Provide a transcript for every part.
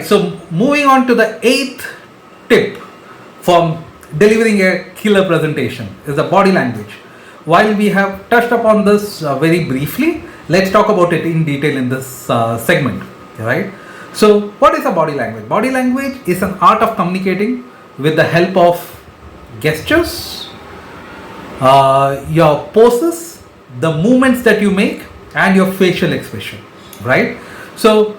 so moving on to the 8th tip for delivering a killer presentation is the body language. While we have touched upon this very briefly, let's talk about it in detail in this segment, right? So what is a body language? Body language is an art of communicating with the help of gestures, your poses, the movements that you make, and your facial expression, right? So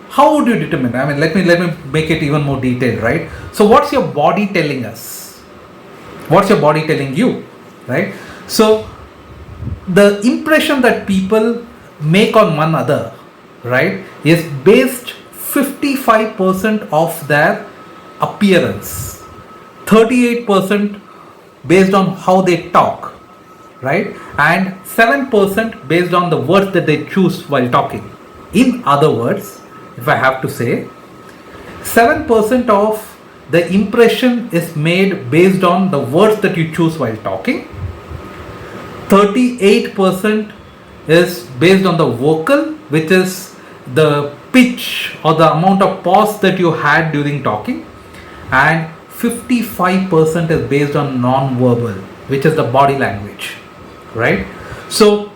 how would you determine? I mean, let me make it even more detailed, right? So what's your body telling us? What's your body telling you, right? So the impression that people make on one another, right, is based 55% of their appearance, 38% based on how they talk, right, and 7% based on the words that they choose while talking. In other words, if I have to say, 7% of the impression is made based on the words that you choose while talking. 38% is based on the vocal, which is the pitch or the amount of pause that you had during talking, and 55% is based on non-verbal, which is the body language, right? So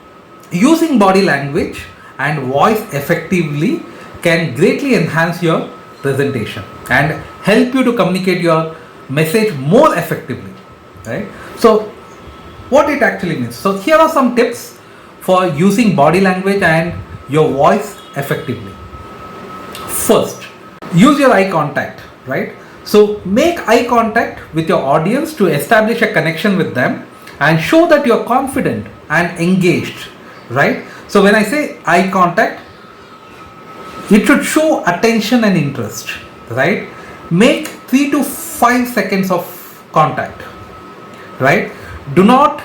using body language and voice effectively can greatly enhance your presentation and help you to communicate your message more effectively, right? So what it actually means. So here are some tips for using body language and your voice effectively. First, use your eye contact, right? So make eye contact with your audience to establish a connection with them and show that you're confident and engaged, right? So when I say eye contact, it should show attention and interest, right? Make 3 to 5 seconds of contact, right? Do not,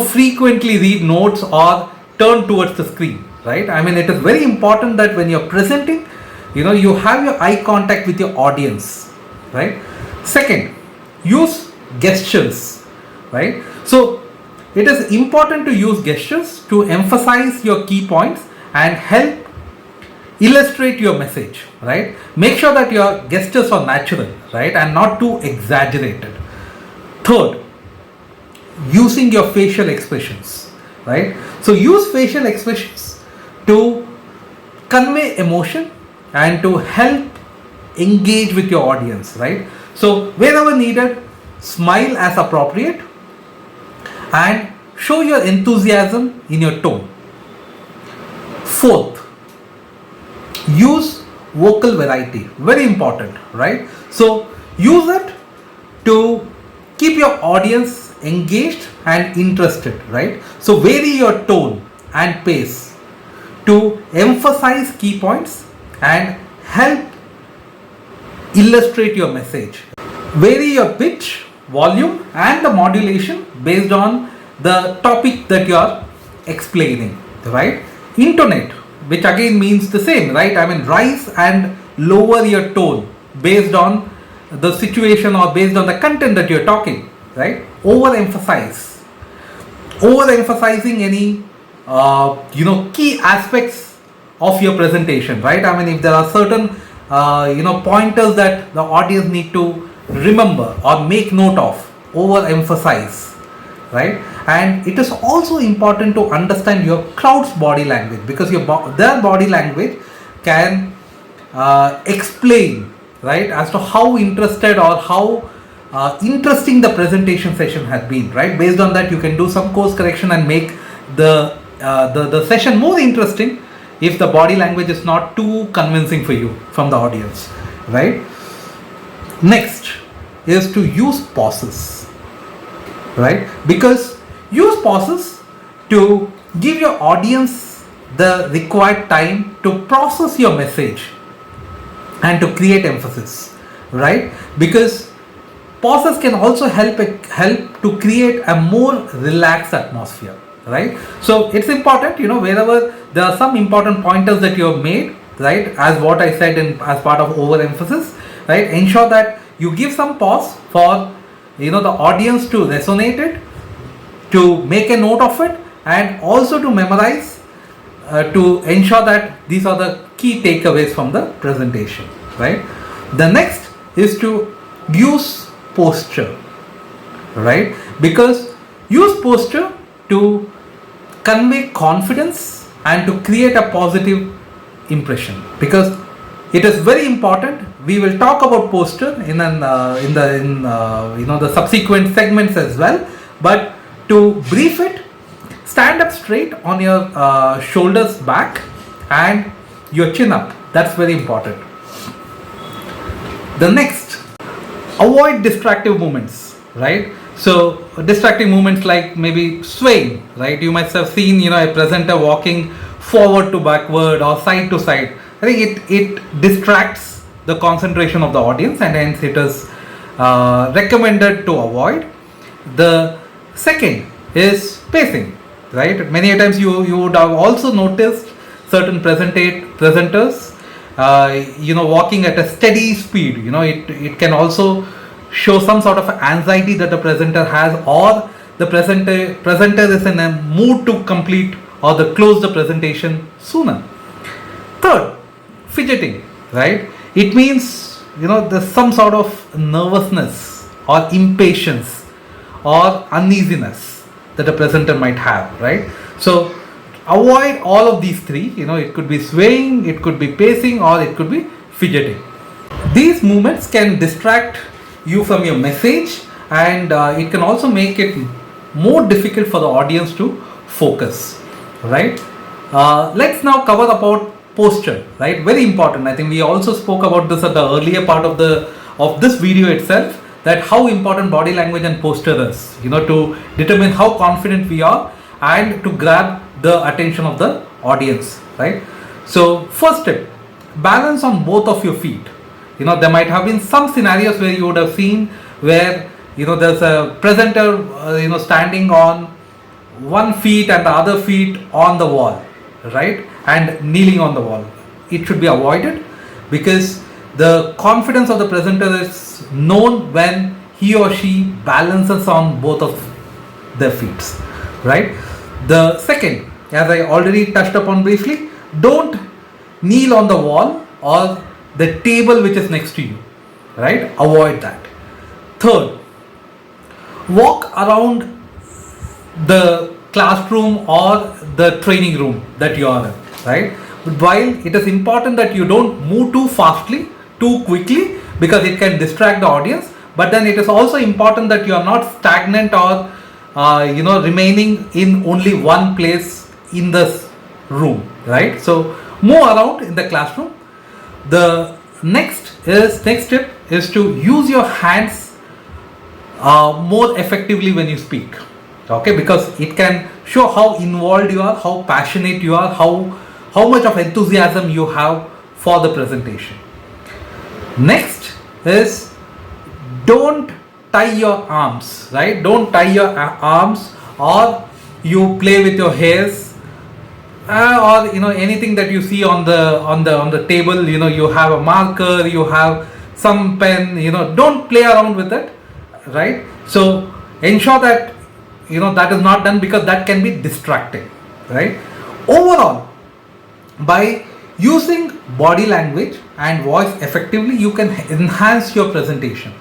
frequently read notes or turn towards the screen, right? I mean, it is very important that when you're presenting, you have your eye contact with your audience, right? Second, use gestures, right? So it is important to use gestures to emphasize your key points and help illustrate your message, right? Make sure that your gestures are natural, right, and not too exaggerated. Third, using your facial expressions, right? So use facial expressions to convey emotion and to help engage with your audience, right? So wherever needed, smile as appropriate and show your enthusiasm in your tone. Fourth, use vocal variety, very important, right? So use it to keep your audience engaged and interested, right? So vary your tone and pace to emphasize key points and help illustrate your message. Vary your pitch, volume and the modulation based on the topic that you are explaining, right? Intonate, which again means the same, right? I mean, rise and lower your tone based on the situation or based on the content that you're talking, right? Overemphasizing any key aspects of your presentation, right? I mean, if there are certain pointers that the audience need to remember or make note of, overemphasize, right? And it is also important to understand your crowd's body language, because their body language can explain, right, as to how interested or how interesting the presentation session has been, right? Based on that, you can do some course correction and make the session more interesting if the body language is not too convincing for you from the audience, right? Next is to use pauses, right? Because use pauses to give your audience the required time to process your message and to create emphasis, right? Because pauses can also help to create a more relaxed atmosphere, right? So it's important, wherever there are some important pointers that you have made, right, as what I said as part of overemphasis, right, ensure that you give some pause for the audience to resonate it, to make a note of it, and also to memorize, to ensure that these are the key takeaways from the presentation. right? The next is to use posture, right? Because use posture to convey confidence and to create a positive impression, because it is very important. We will talk about posture in the subsequent segments as well, but to brief it, stand up straight on your shoulders back and your chin up. That's very important. The next, avoid distractive movements, right? So distracting movements like maybe swaying, right? You must have seen, a presenter walking forward to backward or side to side. I think it distracts the concentration of the audience, and hence it is recommended to avoid. The second is pacing, right? Many times you would have also noticed certain presenters walking at a steady speed. It can also show some sort of anxiety that the presenter has, or the presenter is in a mood to complete or to close the presentation sooner. Third, fidgeting, right? It means there's some sort of nervousness or impatience or uneasiness that a presenter might have, right? So avoid all of these three. It could be swaying, it could be pacing, or it could be fidgeting. These movements can distract you from your message, and it can also make it more difficult for the audience to focus, right? Let's now cover about posture, right? Very important. I think we also spoke about this at the earlier part of this video itself, that how important body language and posture is, to determine how confident we are and to grab the attention of the audience, right? So first tip, balance on both of your feet. There might have been some scenarios where you would have seen where there's a presenter standing on one feet and the other feet on the wall, right, and kneeling on the wall. It should be avoided, because the confidence of the presenter is known when he or she balances on both of their feet, right? The second, as I already touched upon briefly, don't kneel on the wall or the table which is next to you, right? Avoid that. Third, walk around the classroom or the training room that you are in, right? But while it is important that you don't move too quickly, because it can distract the audience, but then it is also important that you are not stagnant or remaining in only one place in the room, right? So move around in the classroom. The next tip is to use your hands more effectively when you speak, okay? Because it can show how involved you are, how passionate you are, how much of enthusiasm you have for the presentation. Next is, don't tie your arms, right? Don't tie your arms, or you play with your hairs, or anything that you see on the table. You have a marker, you have some pen, don't play around with it, right? So ensure that that is not done, because that can be distracting, right? Overall, by using body language and voice effectively, you can enhance your presentation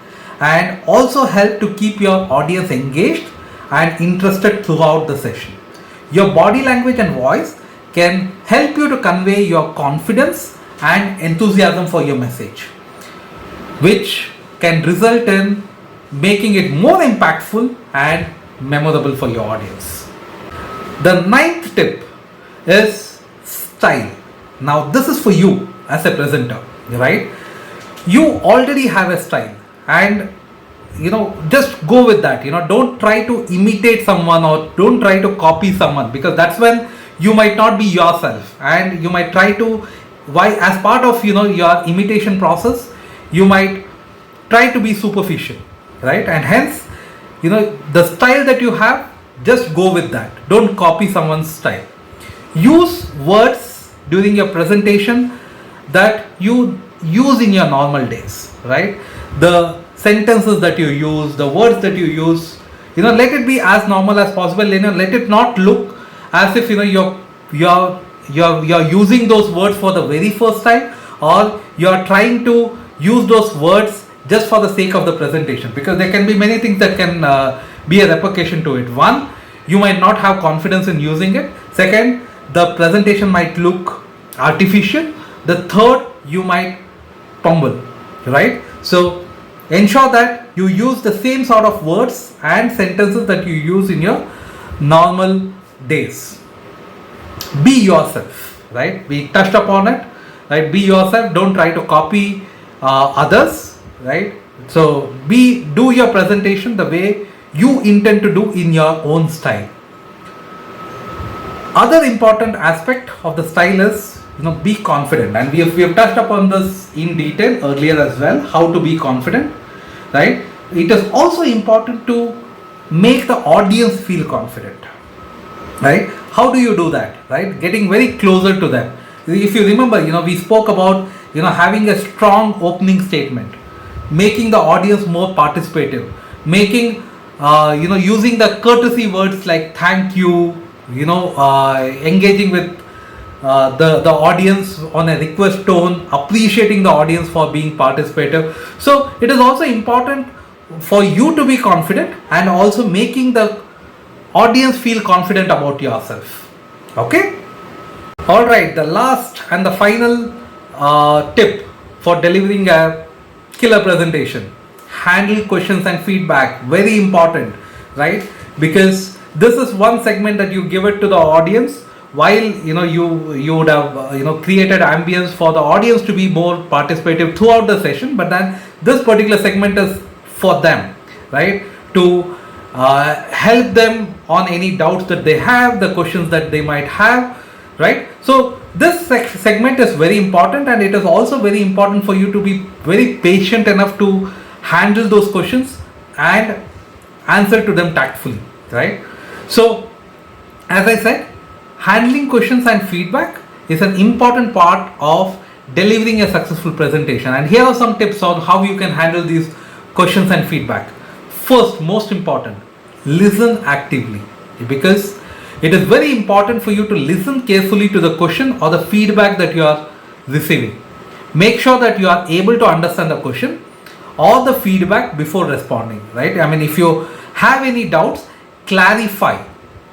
and also help to keep your audience engaged and interested throughout the session. Your body language and voice can help you to convey your confidence and enthusiasm for your message, which can result in making it more impactful and memorable for your audience. The ninth tip is style. Now this is for you as a presenter, right? You already have a style, and just go with that. Don't try to imitate someone or don't try to copy someone, because that's when you might not be yourself, and you might try to, as part of your imitation process, you might try to be superficial, right? And hence the style that you have, just go with that. Don't copy someone's style. Use words during your presentation that you use in your normal days, right? The sentences that you use, the words that you use, let it be as normal as possible. Let it not look as if you're using those words for the very first time, or you are trying to use those words just for the sake of the presentation, because there can be many things that can be a repercussion to it. One, you might not have confidence in using it. Second, the presentation might look artificial. The third, you might fumble, right? So ensure that you use the same sort of words and sentences that you use in your normal days. Be yourself, right? We touched upon it, right? Be yourself. Don't try to copy others, right? So do your presentation the way you intend to do in your own style. Other important aspect of the style is, be confident, and we have touched upon this in detail earlier as well, how to be confident, right? It is also important to make the audience feel confident, right? How do you do that, right? Getting very closer to them. If you remember, we spoke about having a strong opening statement, making the audience more participative, making using the courtesy words like thank you, engaging with the audience on a request tone, appreciating the audience for being participative. So it is also important for you to be confident and also making the audience feel confident about yourself. Okay? Alright, the last and the final tip for delivering a killer presentation: handle questions and feedback. Very important, right? Because this is one segment that you give it to the audience, while you would have created ambience for the audience to be more participative throughout the session, but then this particular segment is for them, right? To help them on any doubts that they have, the questions that they might have, right? So this segment is very important, and it is also very important for you to be very patient enough to handle those questions and answer to them tactfully, right? So as I said, handling questions and feedback is an important part of delivering a successful presentation, and here are some tips on how you can handle these questions and feedback. First, most important, listen actively, because it is very important for you to listen carefully to the question or the feedback that you are receiving. Make sure that you are able to understand the question or the feedback before responding, right? I mean, if you have any doubts, clarify,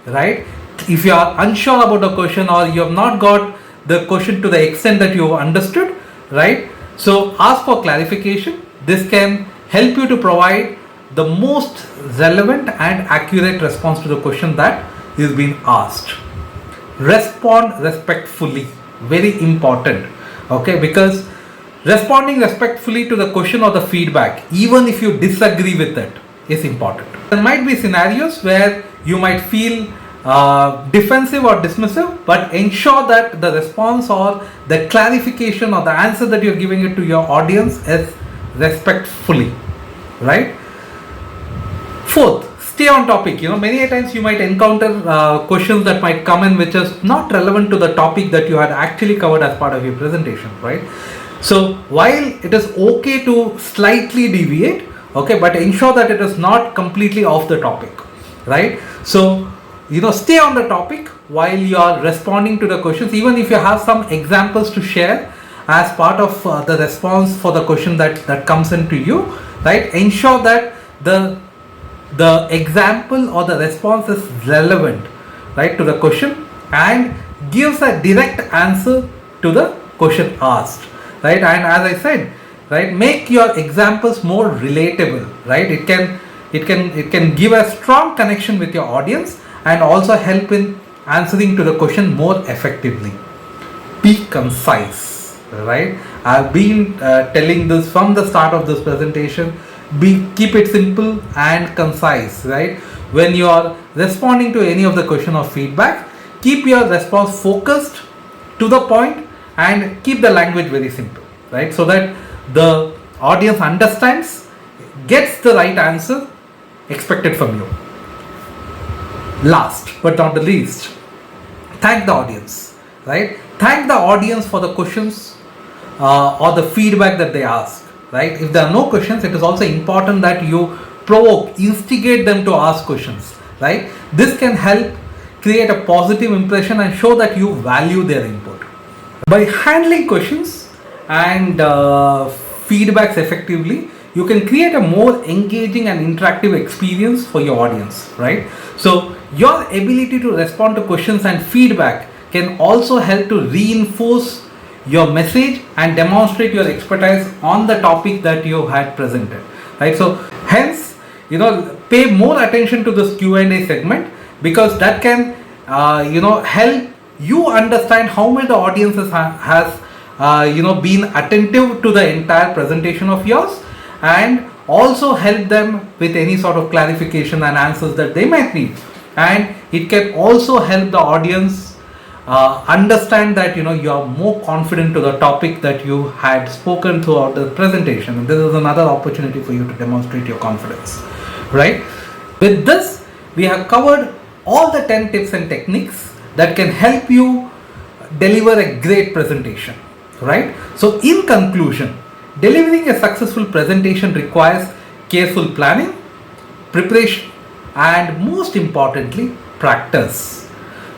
right? If you are unsure about the question or you have not got the question to the extent that you have understood, right? So ask for clarification. This can help you to provide the most relevant and accurate response to the question that is being asked. Respond respectfully. Very important, okay? Because responding respectfully to the question or the feedback, even if you disagree with it, is important. There might be scenarios where you might feel defensive or dismissive, but ensure that the response or the clarification or the answer that you're giving it to your audience is respectfully, right? Fourth, stay on topic. Many a times you might encounter questions that might come in which is not relevant to the topic that you had actually covered as part of your presentation, right? So while it is okay to slightly deviate, okay, but ensure that it is not completely off the topic, right? So stay on the topic while you are responding to the questions, even if you have some examples to share as part of the response for the question that comes into you, right? Ensure that the example or the response is relevant, right, to the question and gives a direct answer to the question asked, right? And as I said, right, make your examples more relatable, right? It can give a strong connection with your audience and also help in answering to the question more effectively. Be concise, right? I've been telling this from the start of this presentation. Keep it simple and concise, right? When you are responding to any of the question or feedback, keep your response focused to the point and keep the language very simple, right? So that the audience understands, gets the right answer expected from you. Last but not the least, thank the audience, right? Thank the audience for the questions or the feedback that they ask, right? If there are no questions, it is also important that you provoke, instigate them to ask questions, right? This can help create a positive impression and show that you value their input. By handling questions and feedbacks effectively, you can create a more engaging and interactive experience for your audience, right? So your ability to respond to questions and feedback can also help to reinforce your message and demonstrate your expertise on the topic that you had presented, right? So hence, pay more attention to this Q&A segment, because that can help you understand how much the audience has been attentive to the entire presentation of yours, and also help them with any sort of clarification and answers that they might need. And it can also help the audience understand that you are more confident to the topic that you had spoken throughout the presentation, and this is another opportunity for you to demonstrate your confidence, right? With this, we have covered all the 10 tips and techniques that can help you deliver a great presentation, right? So in conclusion, delivering a successful presentation requires careful planning, preparation, and most importantly, practice.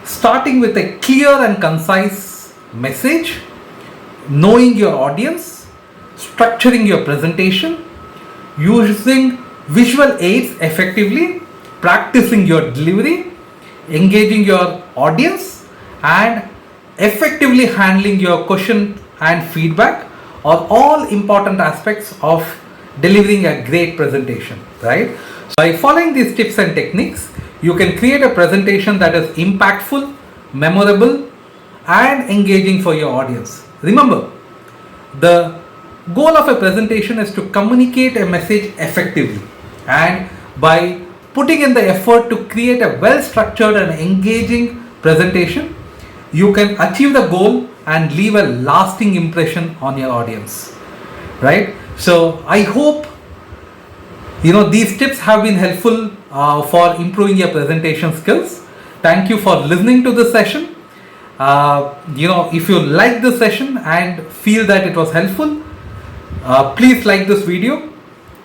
Starting with a clear and concise message, knowing your audience, structuring your presentation, using visual aids effectively, practicing your delivery, engaging your audience, and effectively handling your question and feedback are all important aspects of delivering a great presentation, right? So by following these tips and techniques, you can create a presentation that is impactful, memorable, and engaging for your audience. Remember, the goal of a presentation is to communicate a message effectively, and by putting in the effort to create a well-structured and engaging presentation, you can achieve the goal and leave a lasting impression on your audience, right? So I hope these tips have been helpful for improving your presentation skills. Thank you for listening to this session. If you like this session and feel that it was helpful, please like this video,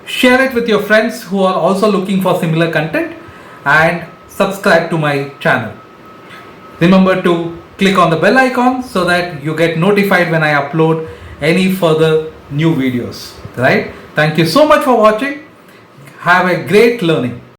share it with your friends who are also looking for similar content, and subscribe to my channel. Remember to click on the bell icon so that you get notified when I upload any further new videos, right? Thank you so much for watching. Have a great learning.